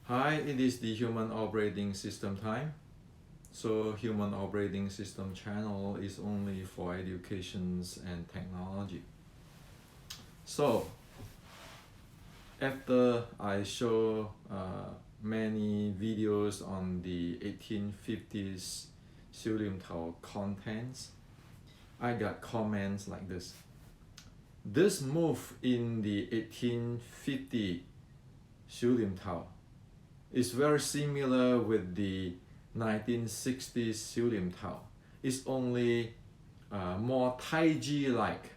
Hi, it is the Human Operating System time. So Human Operating System channel is only for educations and technology. So after I show many videos on the 1850s Siu Tao contents, I got comments like this. This move in the 1850 Siu Tao is very similar with the 1960s Siu Tao. It's only more Taiji like,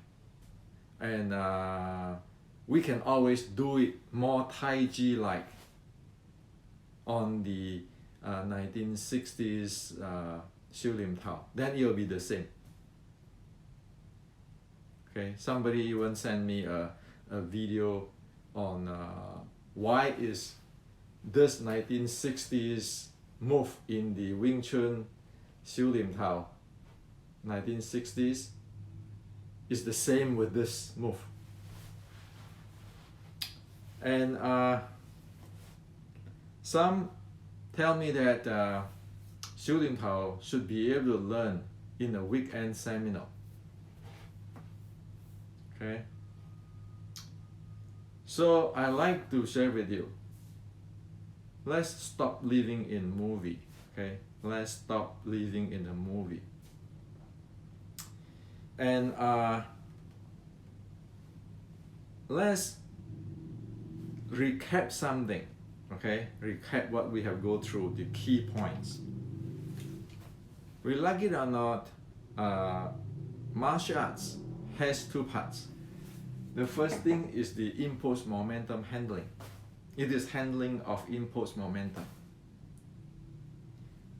and we can always do it more Taiji like on the 1960s Siu Tao. Then it will be the same. Okay, somebody even sent me a video on why is this 1960s move in the Wing Chun Siu Tao 1960s is the same with this move. And some tell me that Siu Tao should be able to learn in a weekend seminar. Okay, so I like to share with you. Let's stop living in movie. Okay, let's stop living in a movie. And let's recap something. Okay, recap what we have go through, the key points. We like it or not, martial arts has two parts. The first thing is the impulse momentum handling. It is handling of impulse momentum.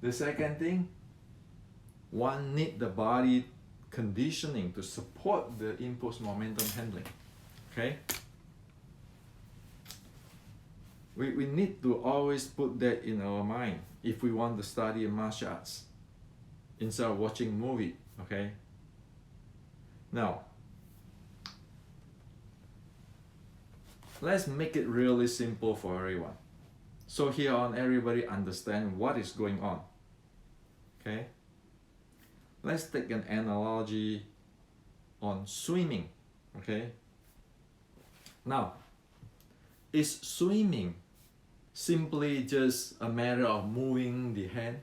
The second thing, one need the body conditioning to support the impulse momentum handling. Okay? We need to always put that in our mind if we want to study martial arts instead of watching movie. Okay? Now, let's make it really simple for everyone. So here on, everybody understand what is going on. Okay? Let's take an analogy on swimming. Okay? Now, is swimming simply just a matter of moving the hand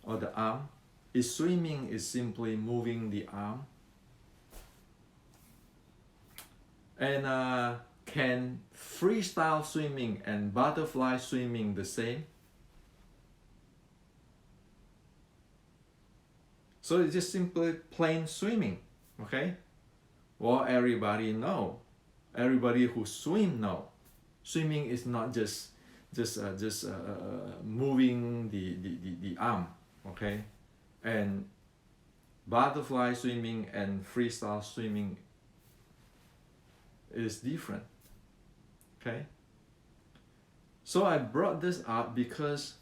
or the arm? Is swimming is simply moving the arm? And can freestyle swimming and butterfly swimming the same? So it's just simply plain swimming, okay? Well, everybody know. Everybody who swim know. Swimming is not just moving the arm, okay? And butterfly swimming and freestyle swimming is different. Okay, so I brought this up because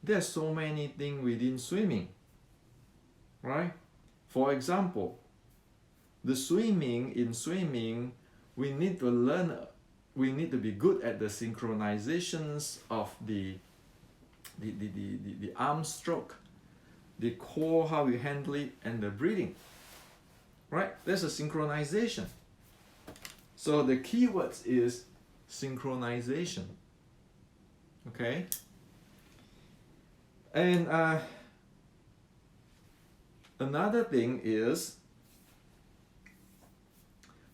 there's so many things within swimming, right? For example, in swimming, we need to learn, we need to be good at the synchronizations of the arm stroke, the core, how we handle it, and the breathing. Right? There's a synchronization. So the keywords is synchronization. Okay? And another thing is,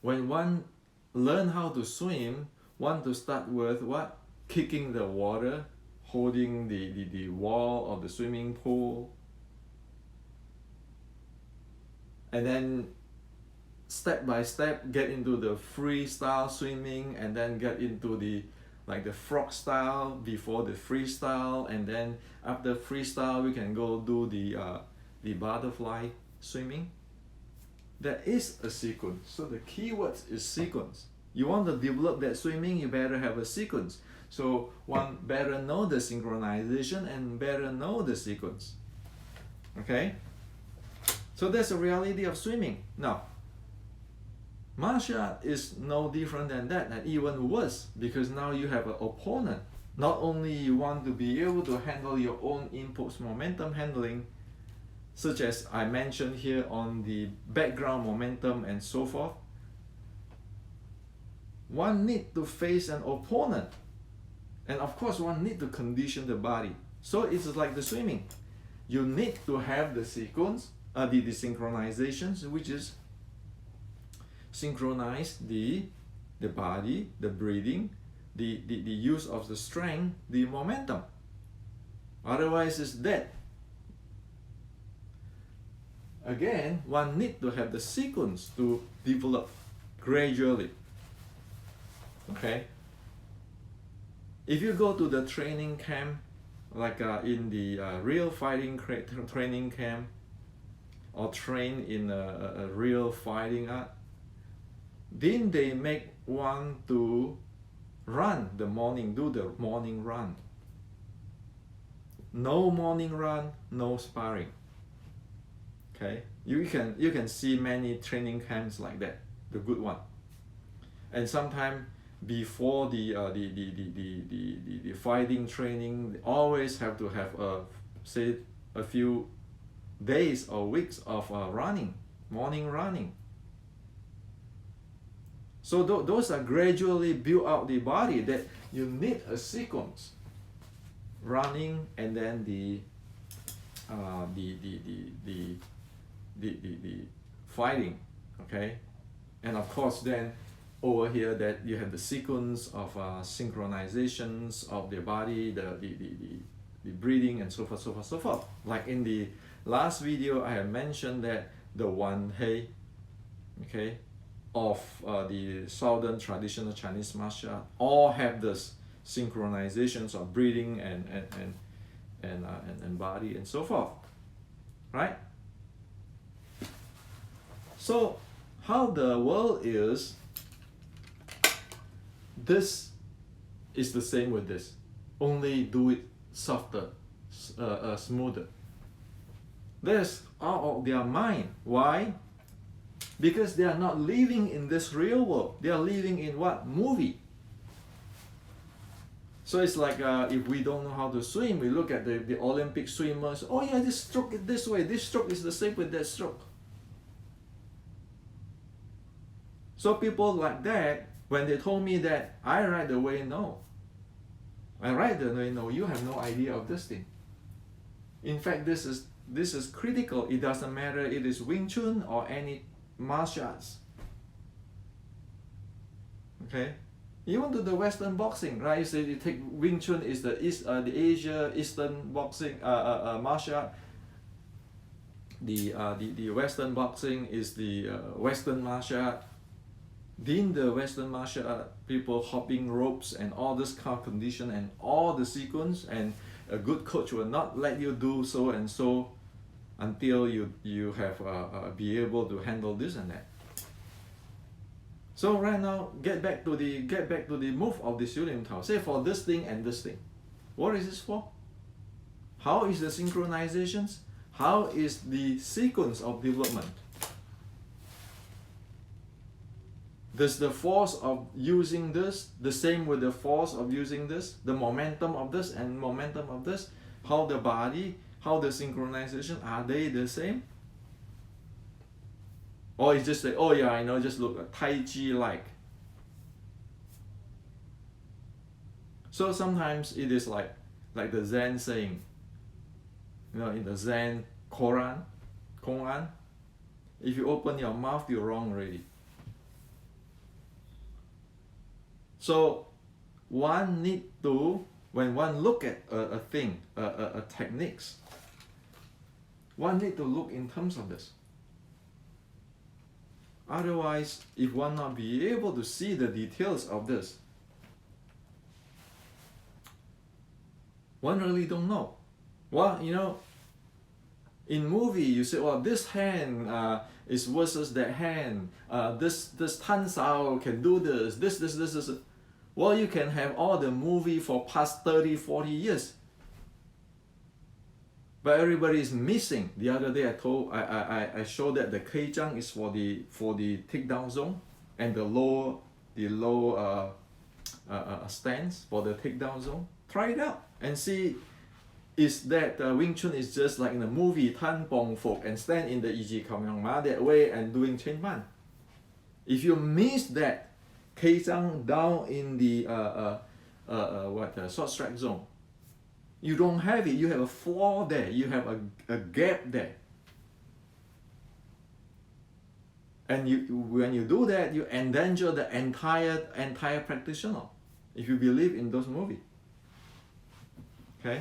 when one learn how to swim, one to start with what? Kicking the water, holding the wall of the swimming pool, and then step by step get into the freestyle swimming, and then get into the frog style before the freestyle, and then after freestyle we can go do the butterfly swimming. There is a sequence. So the keyword is sequence. You want to develop that swimming, you better have a sequence. So one better know the synchronization and better know the sequence. Okay? So that's the reality of swimming. Now, Martial art is no different than that, and even worse, because now you have an opponent. Not only you want to be able to handle your own inputs, momentum handling, such as I mentioned here on the background momentum and so forth, one need to face an opponent. And of course, one need to condition the body. So it's like the swimming. You need to have the sequence, the synchronizations, which is synchronize the body, the breathing, the use of the strength, the momentum. Otherwise, it's dead. Again, one need to have the sequence to develop gradually. Okay? If you go to the training camp, like in the real fighting training camp, or train in a real fighting art, then they make one to run the morning, do the morning run. No morning run, no sparring. Okay, you can see many training camps like that, the good one. And sometimes before the fighting training, they always have to have say a few days or weeks of running, morning running. So those are gradually build out the body, that you need a sequence, running, and then the fighting. Okay, and of course then over here that you have the sequence of synchronizations of the body, the breathing, and so forth, so forth, so forth. Like in the last video, I have mentioned that the Wan Hei, okay, of the southern traditional Chinese martial art all have this synchronizations of breathing and body and so forth, right? So how the world is, this is the same with this, only do it softer, smoother. That's out of their mind. Why? Because they are not living in this real world. They are living in what? Movie. So it's like if we don't know how to swim, we look at the Olympic swimmers. Oh yeah, this stroke is this way. This stroke is the same with that stroke. So people like that, when they told me that, I right away know. I right away know you have no idea of this thing. In fact, this is critical. It doesn't matter it is Wing Chun or any martial arts. Okay, even to the Western boxing, right? You say you take Wing Chun is the Asia Eastern boxing martial art. The Western boxing is the Western martial art. Then the Western martial art, people hopping ropes and all this kind of condition and all the sequence, and a good coach will not let you do so and so until you have be able to handle this and that. So right now, get back to the move of the Xiu Lim Tao. Say for this thing and this thing, what is this for? How is the synchronizations? How is the sequence of development? Does the force of using this the same with the force of using this, the momentum of this and momentum of this? How the body, how the synchronization, are they the same? Or it's just like, oh yeah, I know, just look like Tai Chi like. So sometimes it is like the Zen saying, you know, in the Zen Koran, if you open your mouth, you're wrong already. So one need to, when one look at a thing, a techniques, one need to look in terms of this. Otherwise, if one not be able to see the details of this, one really don't know. Well, you know, in movie you say, well, this hand is versus that hand. This Tan Sao can do this. Well, you can have all the movie for past 30, 40 years. But everybody is missing. The other day I showed that the K Zhang is for the takedown zone. and the low stance for the takedown zone. Try it out and see, is that Wing Chun is just like in the movie Tan Bong Fok and stand in the Iji Kam Yong Ma that way and doing Chen Man. If you miss that Kei Zhang down in the short strike zone, you don't have it. You have a flaw there. You have a gap there. And when you do that, you endanger the entire practitioner. If you believe in those movies, okay.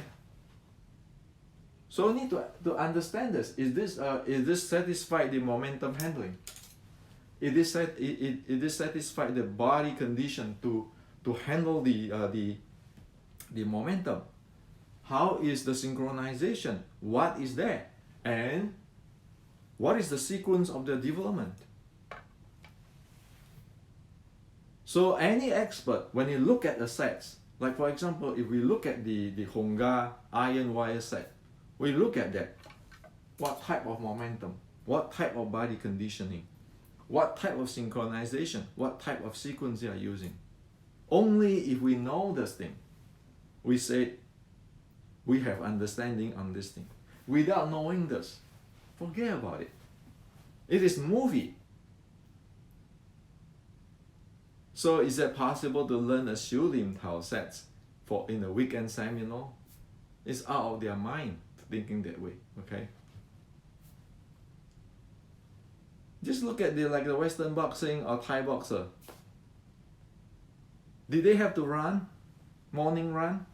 So you need to understand this. Is this satisfy the momentum handling? It is satisfy the body condition to handle the momentum. How is the synchronization? What is there? And what is the sequence of the development? So any expert, when you look at the sets, like for example, if we look at the Honga iron wire set, we look at that. What type of momentum? What type of body conditioning? What type of synchronization? What type of sequence they are using? Only if we know this thing, we say we have understanding on this thing. Without knowing this, forget about it. It is movie. So is it possible to learn a Xiu Lim Tao sets in a weekend seminar? It's out of their mind thinking that way, okay? Just look at the Western boxing or Thai boxer. Did they have to run? Morning run?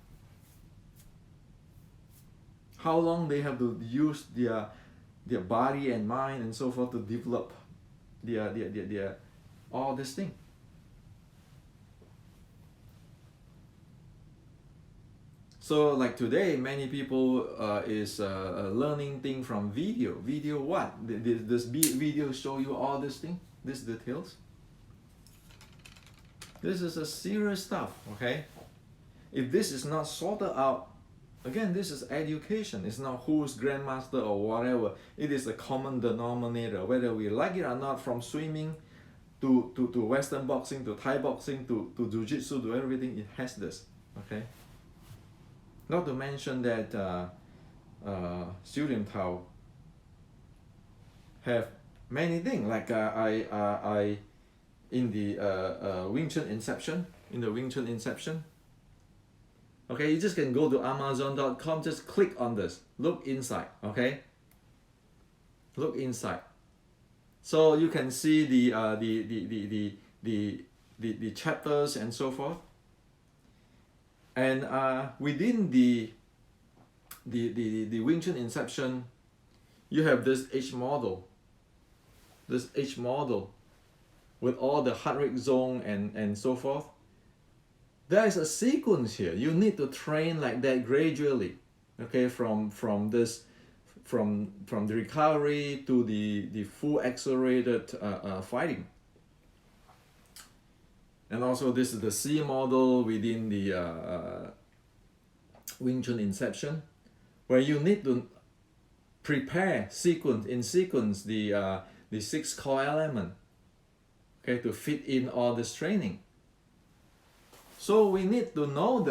How long they have to use their body and mind and so forth to develop their all this thing? So like today, many people is learning thing from video. Video what? Does video show you all this thing, these details? This is a serious stuff, okay? If this is not sorted out, again, this is education. It's not who's grandmaster or whatever. It is a common denominator, whether we like it or not, from swimming to Western boxing, to Thai boxing, to Jiu-Jitsu, to everything, it has this, okay? Not to mention that Xiu Lim Tao have many things, like I in the Wing Chun Inception, okay, you just can go to Amazon.com, just click on this, look inside, okay? Look inside. So you can see the chapters and so forth. And within the Wing Chun Inception, you have this H model with all the heart rate zone and so forth. There is a sequence here. You need to train like that gradually, okay, from the recovery to the full accelerated fighting. And also this is the C model within the Wing Chun Inception, where you need to prepare in sequence the 6 core element, okay, to fit in all this training. So we need to know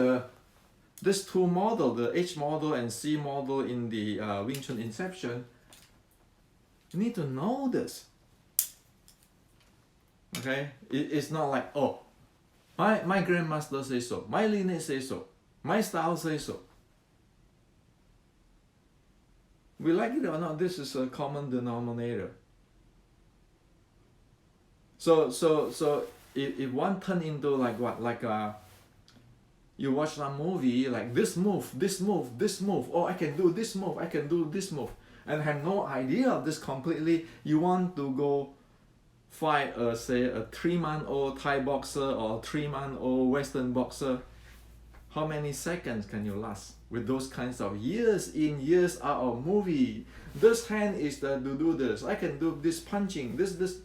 this 2 model, the H model and C model in the Wing Chun Inception. You need to know this. Okay, it's not like, oh, my grandmaster says so, my lineage says so, my style says so. We like it or not, this is a common denominator. So if one turn into like what, like you watch some movie like this move, oh, I can do this move, and have no idea of this completely. You want to go fight say a 3-month-old Thai boxer or a 3-month-old Western boxer, how many seconds can you last with those kinds of years in, years out of movie? This hand is to do this, I can do this punching, this.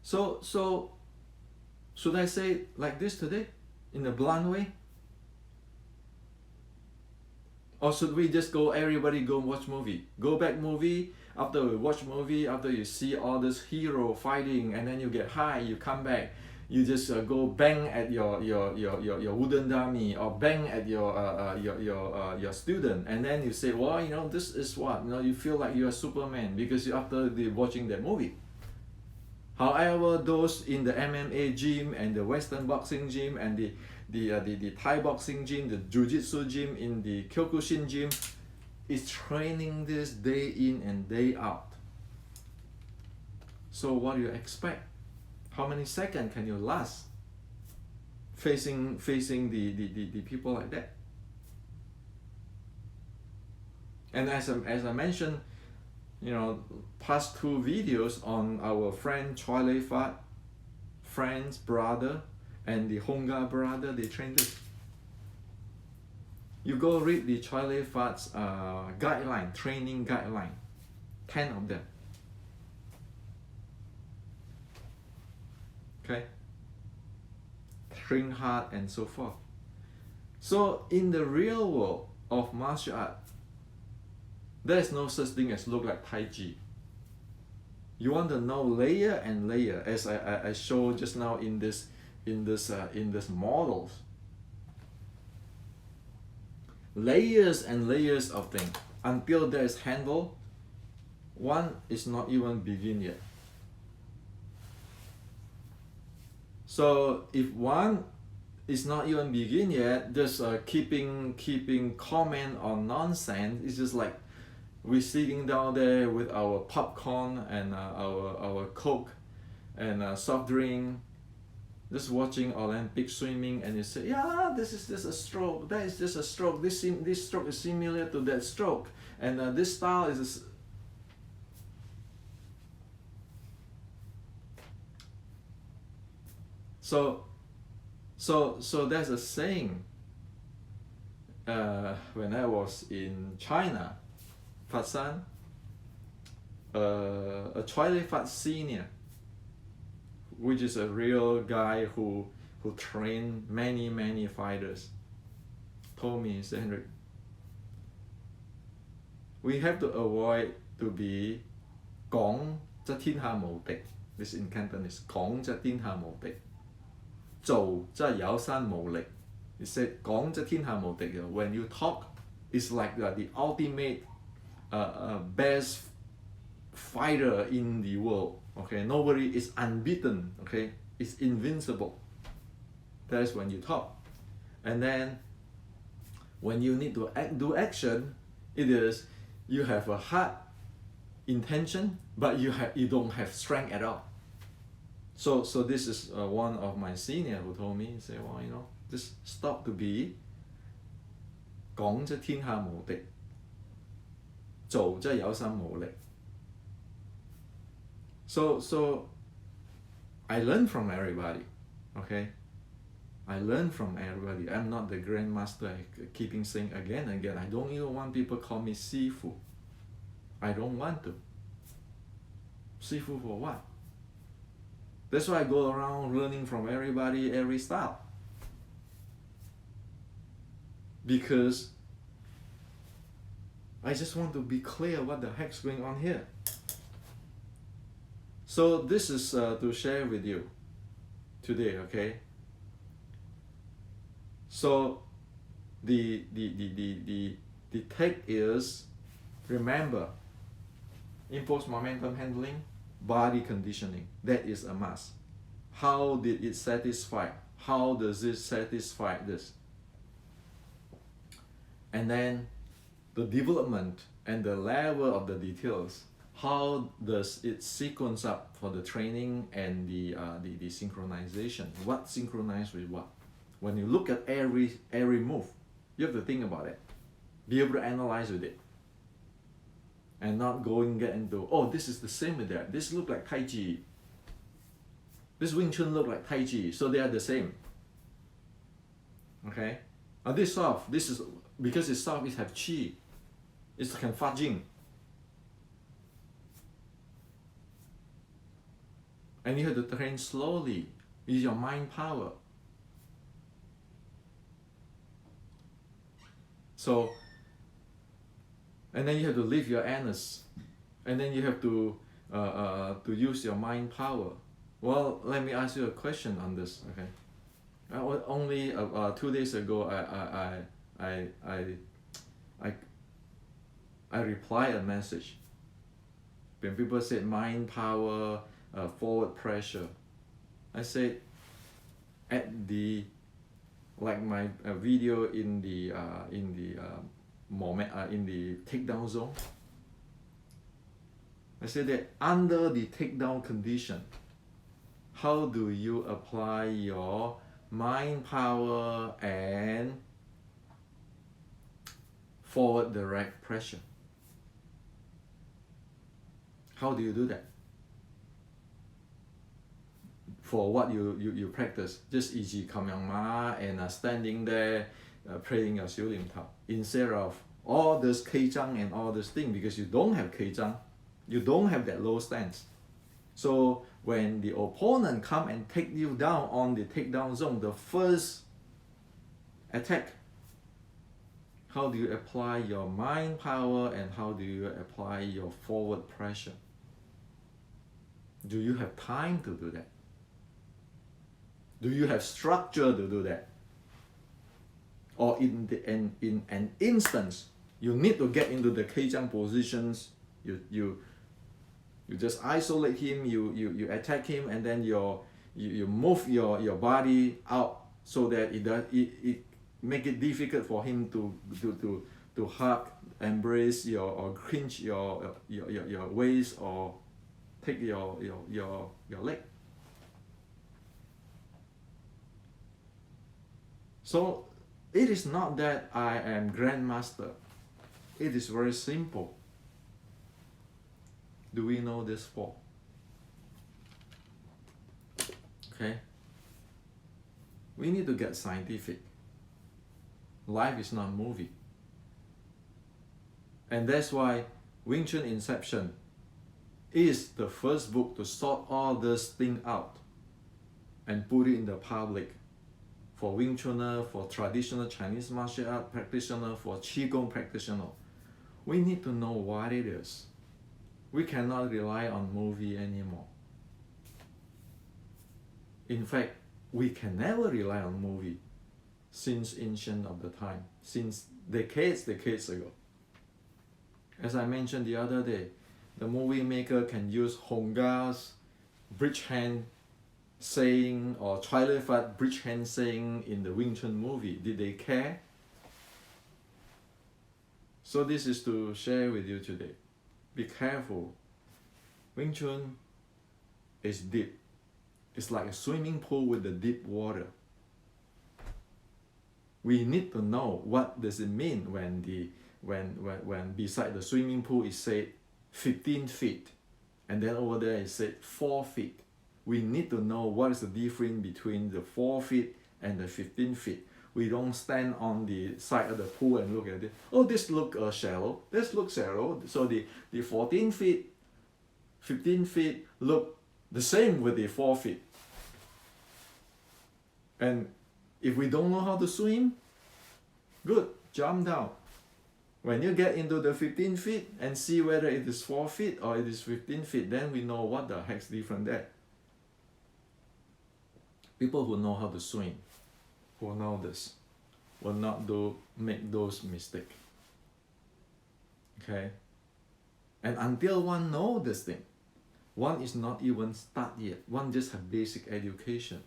So should I say like this today in a blunt way? Or should we just everybody go watch movie? Go back movie after we watch movie, after you see all this hero fighting, and then you get high, you come back, you just go bang at your wooden dummy, or bang at your student, and then you say, well, you know, this is what, you know, you feel like you're Superman because after watching that movie. However, those in the MMA gym and the Western boxing gym and the Thai boxing gym, the Jiu-Jitsu gym, in the Kyokushin gym, is training this day in and day out. So what do you expect? How many seconds can you last facing the people like that? And as I mentioned, you know, past 2 videos on our friend Choi Lei Fat, friend's brother, and the Honga brother, they train this. You go read the Choi Lei Fat's guideline, training guideline, 10 of them. Okay? Train hard and so forth. So in the real world of martial art, there is no such thing as look like Tai Chi. You want to know layer and layer, as I showed just now in this models. Layers and layers of things until there is handle. One is not even begin yet. So if one is not even begin yet, just keeping comment on nonsense, it's just like we're sitting down there with our popcorn and our Coke and soft drink, just watching Olympic swimming, and you say, yeah, this is just a stroke, that is just a stroke, this stroke is similar to that stroke, and this style is so there's a saying when I was in China, Fatsan, a Choi Lei Fat senior, which is a real guy who trained many fighters, told me, he said, Henrik, we have to avoid to be 講則天下無敵. This in Cantonese, 講則天下無敵，做則有山無力. He said, 講則天下無敵. When you talk, it's like the ultimate best fighter in the world. Okay, nobody is unbeaten. Okay, it's invincible. That is when you talk. And then when you need to do action, it is you have a hard intention, but you don't have strength at all. So this is one of my senior who told me, he said, well, you know, just stop to be 講則天下無敵，做則有心無力. So I learn from everybody, okay? I learn from everybody. I'm not the grandmaster, keeping saying again and again. I don't even want people call me Sifu. I don't want to. Sifu for what? That's why I go around learning from everybody, every style. Because I just want to be clear what the heck's going on here. So this is to share with you today, okay? So the take is, remember, impulse momentum handling, body conditioning, that is a must. How did it satisfy? How does it satisfy this? And then the development and the level of the details. How does it sequence up for the training and the synchronization? What synchronize with what? When you look at every move, you have to think about it. Be able to analyze with it. And not get into, oh, this is the same with that. This look like Tai Chi. This Wing Chun look like Tai Chi, so they are the same. Okay? This soft, this is, because it's soft, it have Chi. It can Fa Jing. And you have to train slowly. Use your mind power. So, and then you have to lift your anus. and then you have to use your mind power. Well, let me ask you a question on this. Okay, only 2 days ago, I I reply a message when people said mind power, forward pressure. I said at the like my video in the moment in the takedown zone. I said that under the takedown condition, how do you apply your mind power and forward direct pressure? How do you do that? For what you practice, just 一字冚陽馬 and standing there praying your 小念頭 instead of all this 企爭 and all this thing, because you don't have 企爭, you don't have that low stance. So when the opponent come and take you down on the takedown zone, the first attack, how do you apply your mind power and how do you apply your forward pressure? Do you have time to do that? Do you have structure to do that? Or in an instance, you need to get into the Keijang positions, you just isolate him, you attack him, and then you move your body out so that it make it difficult for him to hug, embrace or clinch your waist or take your leg. So it is not that I am grandmaster. It is very simple. Do we know this for? Okay. We need to get scientific. Life is not a movie. And that's why Wing Chun Inception is the first book to sort all this thing out and put it in the public. For Wing Chuner, for traditional Chinese martial art practitioner, for Qigong practitioner. We need to know what it is. We cannot rely on movie anymore. In fact, we can never rely on movie since ancient of the time, since decades ago. As I mentioned the other day, the movie maker can use Honga's bridge hand saying or Chilefat bridge hand saying in the Wing Chun movie. Did they care? So this is to share with you today. Be careful. Wing Chun is deep. It's like a swimming pool with the deep water. We need to know what does it mean when beside the swimming pool it said 15 feet and then over there it said 4 feet. We need to know what is the difference between the 4 feet and the 15 feet. We don't stand on the side of the pool and look at it. Oh, this look shallow. This looks shallow. So the 14 feet, 15 feet look the same with the 4 feet. And if we don't know how to swim, good, jump down. When you get into the 15 feet and see whether it is 4 feet or it is 15 feet, then we know what the heck's different there. People who know how to swim, who know this, will not make those mistakes. Okay? And until one knows this thing, one is not even start yet. One just have basic education.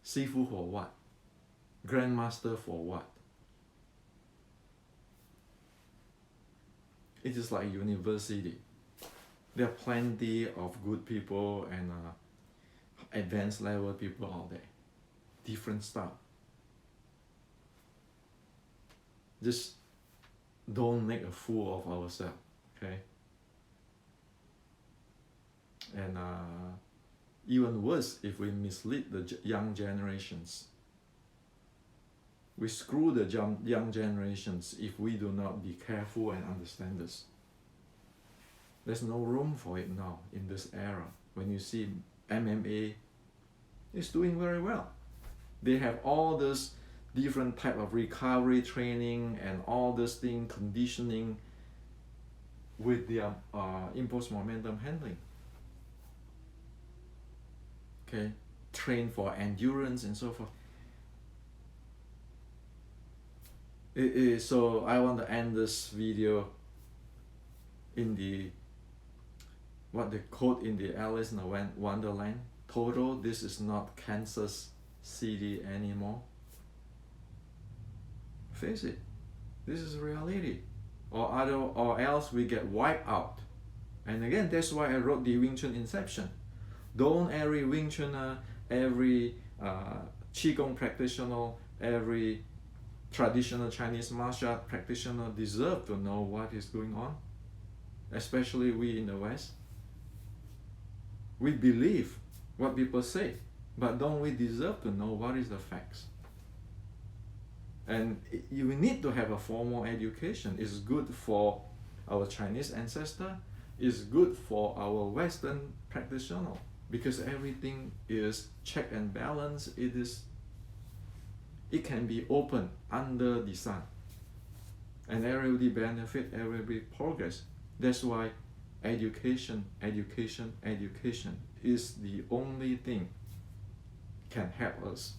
Sifu for what? Grandmaster for what? It is like university. There are plenty of good people and advanced level people out there. Different style. Just don't make a fool of ourselves, okay? And even worse, if we mislead the young generations. We screw the young generations if we do not be careful and understand this. There's no room for it now in this era. When you see MMA is doing very well. They have all this different type of recovery training and all this thing, conditioning. with the impulse momentum handling. Okay, train for endurance and so forth. So I want to end this video in the what they quote in the Alice in Wonderland. Toto, this is not Kansas City anymore. Face it, this is reality, or else we get wiped out. And again, that's why I wrote the Wing Chun Inception. Don't every Wing Chuner, every Qigong practitioner, every traditional Chinese martial art practitioner deserve to know what is going on, especially we in the West. We believe what people say, but don't we deserve to know what is the facts? And you need to have a formal education. It's good for our Chinese ancestor, it's good for our Western practitioner, because everything is check and balance. It can be open under the sun, and everybody benefit, everybody progress. That's why education is the only thing can help us